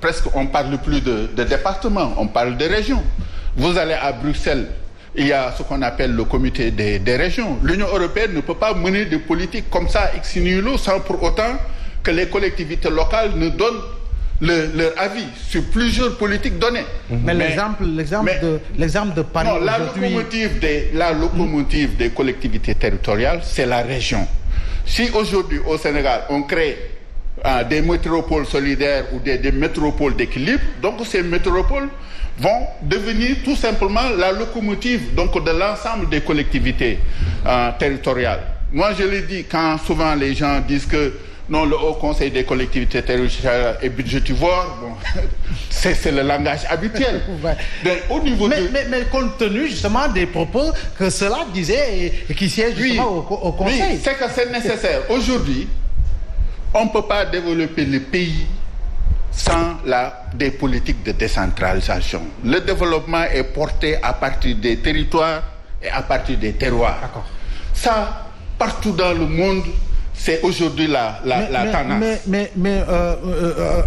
presque on parle plus de département, on parle de région. Vous allez à Bruxelles, il y a ce qu'on appelle le comité des régions. L'Union européenne ne peut pas mener des politiques comme ça ex nihilo sans pour autant que les collectivités locales ne donnent leur avis sur plusieurs politiques données. Mais l'exemple de Paris non, la locomotive des collectivités territoriales, c'est la région. Si aujourd'hui au Sénégal on crée des métropoles solidaires ou des métropoles d'équilibre, donc ces métropoles vont devenir tout simplement la locomotive donc de l'ensemble des collectivités territoriales. Moi je l'ai dit quand souvent les gens disent que non, le Haut Conseil des collectivités territoriales est budgétivore, bon, c'est le langage habituel. Mais, au niveau mais compte tenu justement des propos que cela disait et qui siège justement au Conseil. Oui, c'est que c'est nécessaire. Aujourd'hui, on ne peut pas développer le pays sans des politiques de décentralisation. Le développement est porté à partir des territoires et à partir des terroirs. Ça, partout dans le monde, c'est aujourd'hui la tendance. Mais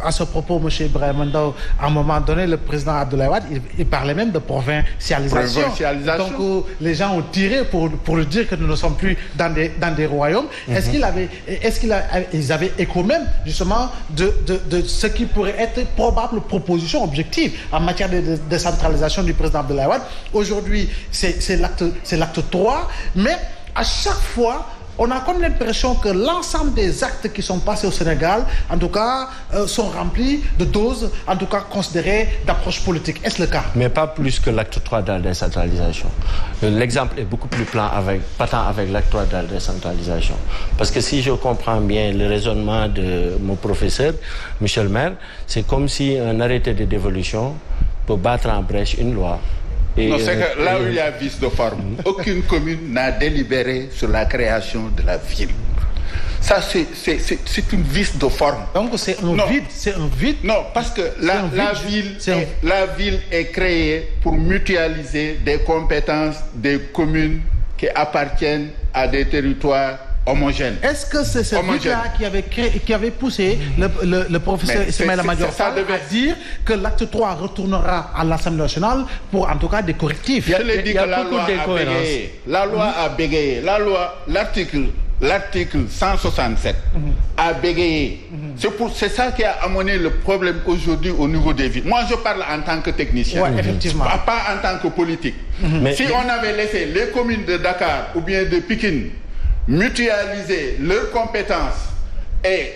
à ce propos, M. Ibrahima Ndao, à un moment donné, le président Abdoulaye Wade, il parlait même de provincialisation. Donc les gens ont tiré pour lui dire que nous ne sommes plus dans des royaumes. Ils avaient écho même justement de ce qui pourrait être probable proposition objective en matière de décentralisation du président Abdoulaye Wade. Aujourd'hui, c'est l'acte 3, mais à chaque fois, on a comme l'impression que l'ensemble des actes qui sont passés au Sénégal, en tout cas, sont remplis de doses, en tout cas considérées d'approche politique. Est-ce le cas? Mais pas plus que l'acte 3 de la décentralisation. L'exemple est beaucoup plus patent avec l'acte 3 de la décentralisation. Parce que si je comprends bien le raisonnement de mon professeur, Michel Maire, c'est comme si un arrêté de dévolution peut battre en brèche une loi. Non, c'est que là où il y a vice de forme, aucune commune n'a délibéré sur la création de la ville. Ça, c'est une vice de forme. Donc c'est un vide. Non, parce que la ville est créée pour mutualiser des compétences des communes qui appartiennent à des territoires homogène. Est-ce que c'est ce but-là qui avait poussé le professeur Ismaïla Madior Fall à dire que l'acte 3 retournera à l'Assemblée nationale pour en tout cas des correctifs? Je l'ai dit que la loi a bégayé. La loi a bégayé. L'article 167 a bégayé. C'est ça qui a amené le problème aujourd'hui au niveau des villes. Moi, je parle en tant que technicien. Ouais, effectivement. Pas en tant que politique. Si on avait laissé les communes de Dakar ou bien de Pikine mutualiser leurs compétences et,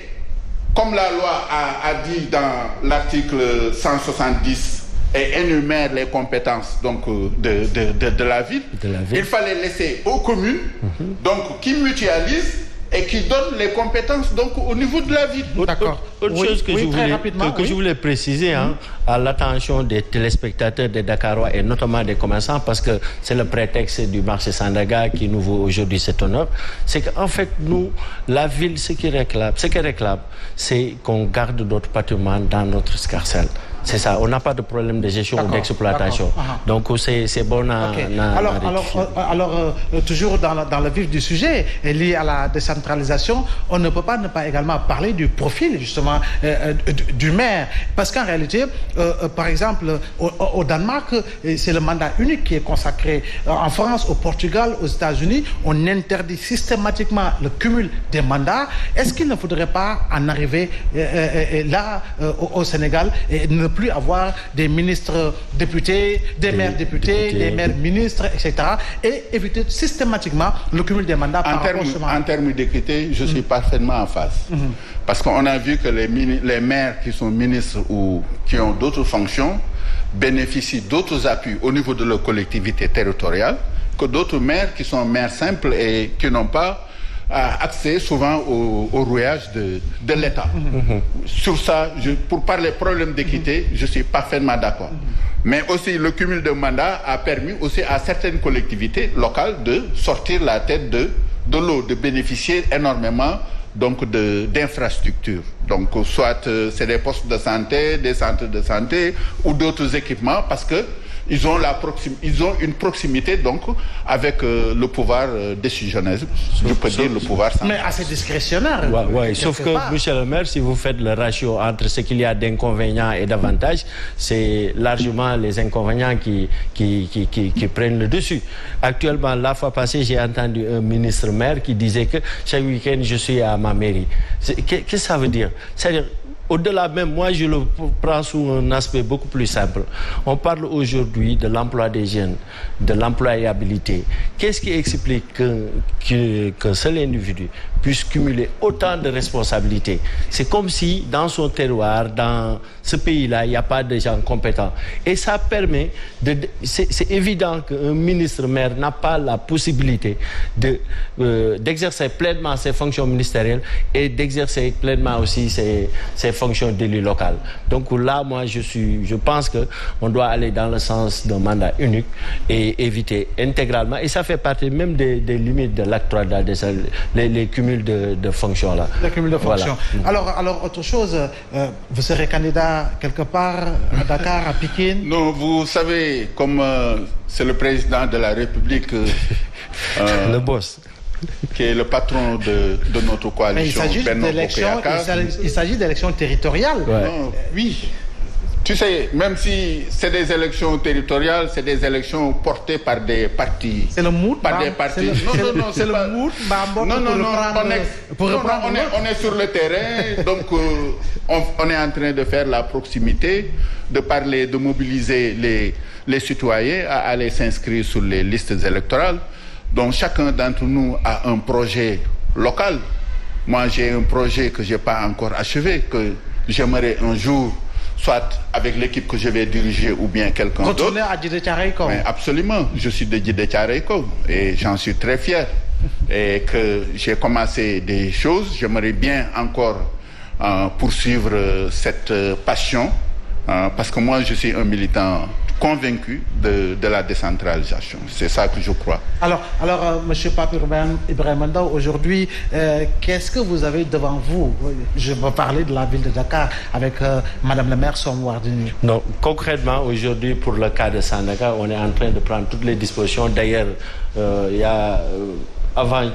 comme la loi a dit dans l'article 170, et énumère les compétences donc de la ville, il fallait laisser aux communes donc qui mutualisent et qui donnent les compétences donc au niveau de la ville. D'accord. Autre chose que je voulais préciser à l'attention des téléspectateurs des Dakarois et notamment des commerçants, parce que c'est le prétexte du marché Sandaga qui nous vaut aujourd'hui cet honneur, c'est qu'en fait nous, la ville, ce qu'elle réclame, c'est qu'on garde notre patrimoine dans notre escarcelle. C'est ça, on n'a pas de problème de gestion ou d'exploitation. Donc c'est bon à alors, toujours dans le vif du sujet, lié à la décentralisation, on ne peut pas ne pas également parler du profil justement du maire. Parce qu'en réalité, par exemple, au Danemark, c'est le mandat unique qui est consacré. En France, au Portugal, aux États-Unis, on interdit systématiquement le cumul des mandats. Est-ce qu'il ne faudrait pas en arriver là au Sénégal et ne plus avoir des ministres députés, des maires députés, des maires ministres, etc. et éviter systématiquement le cumul des mandats en termes d'équité, je suis parfaitement en face. Parce qu'on a vu que les maires qui sont ministres ou qui ont d'autres fonctions bénéficient d'autres appuis au niveau de leur collectivité territoriale que d'autres maires qui sont maires simples et qui n'ont pas accès souvent au rouage de l'État. Sur ça, pour parler problème d'équité, je suis parfaitement d'accord. Mais aussi, le cumul de mandats a permis aussi à certaines collectivités locales de sortir la tête de l'eau, de bénéficier énormément donc d'infrastructures. Donc soit c'est des postes de santé, des centres de santé ou d'autres équipements, parce que ils ont une proximité donc avec le pouvoir décisionnaire, je peux dire le pouvoir central. Mais assez discrétionnaire. Ouais, sauf que, monsieur le maire, si vous faites le ratio entre ce qu'il y a d'inconvénients et d'avantages, c'est largement les inconvénients qui prennent le dessus. Actuellement, la fois passée, j'ai entendu un ministre-maire qui disait que chaque week-end, je suis à ma mairie. Qu'est-ce que ça veut dire? C'est-à-dire, au-delà même, moi je le prends sous un aspect beaucoup plus simple. On parle aujourd'hui de l'emploi des jeunes, de l'employabilité. Qu'est-ce qui explique qu'un seul individu puisse cumuler autant de responsabilités? C'est comme si dans son terroir, dans ce pays-là, il n'y a pas de gens compétents. Et ça permet c'est évident qu'un ministre-maire n'a pas la possibilité d'exercer pleinement ses fonctions ministérielles et d'exercer pleinement aussi ses fonctions d'élu local. Donc là, moi, je pense qu'on doit aller dans le sens d'un mandat unique et éviter intégralement. Et ça fait partie même des limites de l'acte 3, les cumuls de fonctions là. Les cumuls de fonctions. Voilà. Alors, autre chose, vous serez candidat quelque part à Dakar, à Pikine? Non, vous savez, comme c'est le président de la République, le boss, qui est le patron de notre coalition. Il s'agit d'élections territoriales. Ouais. Oui. Tu sais, même si c'est des élections territoriales, c'est des élections portées par des partis. C'est le mood. Par des partis. Non, c'est le mood. On est sur le terrain, donc on est en train de faire la proximité, de parler, de mobiliser les citoyens à aller s'inscrire sur les listes électorales. Donc chacun d'entre nous a un projet local. Moi, j'ai un projet que je n'ai pas encore achevé, que j'aimerais un jour, soit avec l'équipe que je vais diriger ou bien quelqu'un d'autre. Retourner à Djidé Thiaroye-Kao. Absolument, je suis de Djidé Thiaroye-Kao et j'en suis très fier. Et que j'ai commencé des choses, j'aimerais bien encore poursuivre cette passion, parce que moi je suis un militant convaincu de la décentralisation. C'est ça que je crois. Alors M. Pape Ibrahima Ndao, aujourd'hui, qu'est-ce que vous avez devant vous? Je vais parler de la ville de Dakar avec Madame la maire Soham Wardini. Non, concrètement, aujourd'hui, pour le cas de Sandaga, on est en train de prendre toutes les dispositions. D'ailleurs,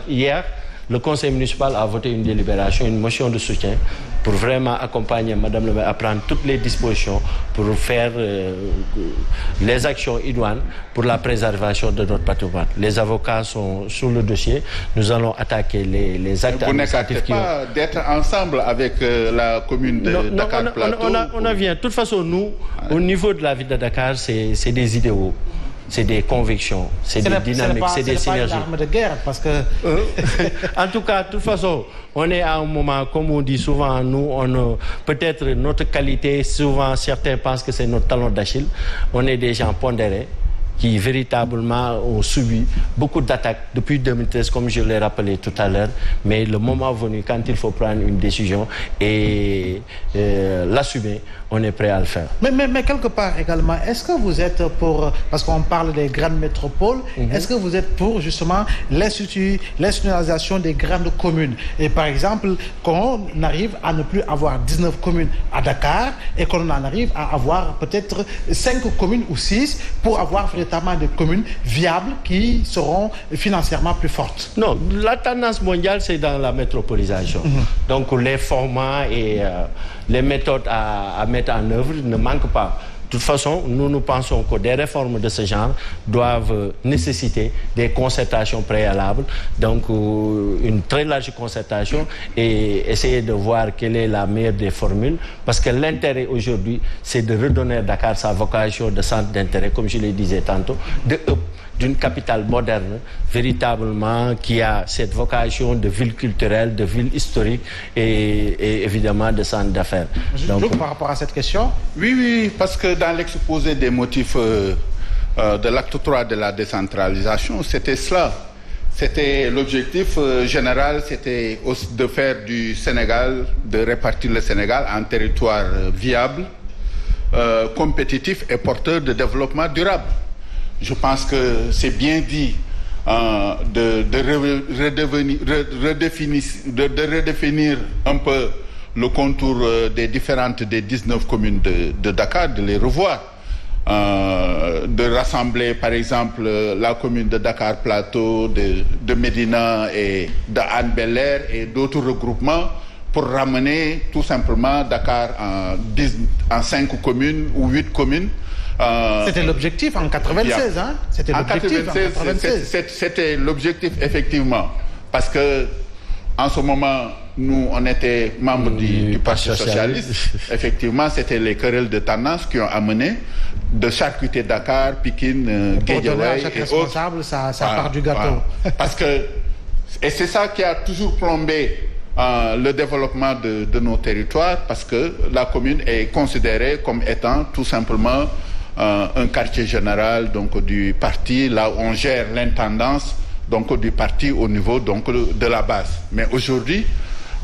hier, le conseil municipal a voté une délibération, une motion de soutien pour vraiment accompagner Madame le maire à prendre toutes les dispositions pour faire les actions idoines pour la préservation de notre patrimoine. Les avocats sont sur le dossier. Nous allons attaquer les actes administratifs. Vous n'êtes pas d'être ensemble avec la commune de Dakar Plateau? On en vient. De toute façon, nous, au niveau de la ville de Dakar, c'est des idéaux. C'est des convictions, c'est des dynamiques, c'est des synergies. C'est pas une arme de guerre, parce que... En tout cas, de toute façon, on est à un moment, comme on dit souvent, nous, peut-être notre qualité, souvent certains pensent que c'est notre talon d'Achille. On est des gens pondérés qui véritablement ont subi beaucoup d'attaques depuis 2013, comme je l'ai rappelé tout à l'heure. Mais le moment venu, quand il faut prendre une décision et l'assumer, on est prêt à le faire. Mais quelque part également, est-ce que vous êtes pour, parce qu'on parle des grandes métropoles, est-ce que vous êtes pour justement l'institutionnalisation des grandes communes? Et par exemple, qu'on arrive à ne plus avoir 19 communes à Dakar et qu'on en arrive à avoir peut-être 5 communes ou 6 pour avoir véritablement des communes viables qui seront financièrement plus fortes? Non, la tendance mondiale, c'est dans la métropolisation. Donc les formats et les méthodes à mettre en œuvre ne manquent pas. De toute façon, nous pensons que des réformes de ce genre doivent nécessiter des concertations préalables, donc une très large concertation et essayer de voir quelle est la meilleure des formules, parce que l'intérêt aujourd'hui, c'est de redonner à Dakar sa vocation de centre d'intérêt, comme je le disais tantôt, d'une capitale moderne, véritablement, qui a cette vocation de ville culturelle, de ville historique et évidemment de centre d'affaires. Donc, par rapport à cette question? Oui, parce que dans l'exposé des motifs de l'acte 3 de la décentralisation, c'était cela. C'était l'objectif général, c'était de faire du Sénégal, de répartir le Sénégal en territoire viable, compétitif et porteur de développement durable. Je pense que c'est bien dit de redéfinir un peu le contour des 19 communes de Dakar, de les revoir. de rassembler par exemple la commune de Dakar Plateau, de Médina et de Hann Bel-Air et d'autres regroupements pour ramener tout simplement Dakar en 5 communes ou 8 communes. C'était l'objectif en 96, hein? C'était l'objectif en 96. C'était l'objectif effectivement, parce que en ce moment nous on était membres du Parti socialiste. Effectivement, c'était les querelles de tendance qui ont amené de charcuter Dakar, Pikine, Guédiawaye et responsable, autres. Ça part du gâteau. Parce que et c'est ça qui a toujours plombé le développement de nos territoires, parce que la commune est considérée comme étant tout simplement un quartier général donc du parti, là où on gère l'intendance donc du parti au niveau donc de la base. Mais aujourd'hui,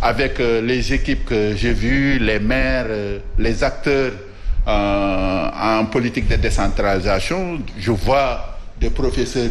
avec les équipes que j'ai vues, les maires, les acteurs en politique de décentralisation, je vois des professeurs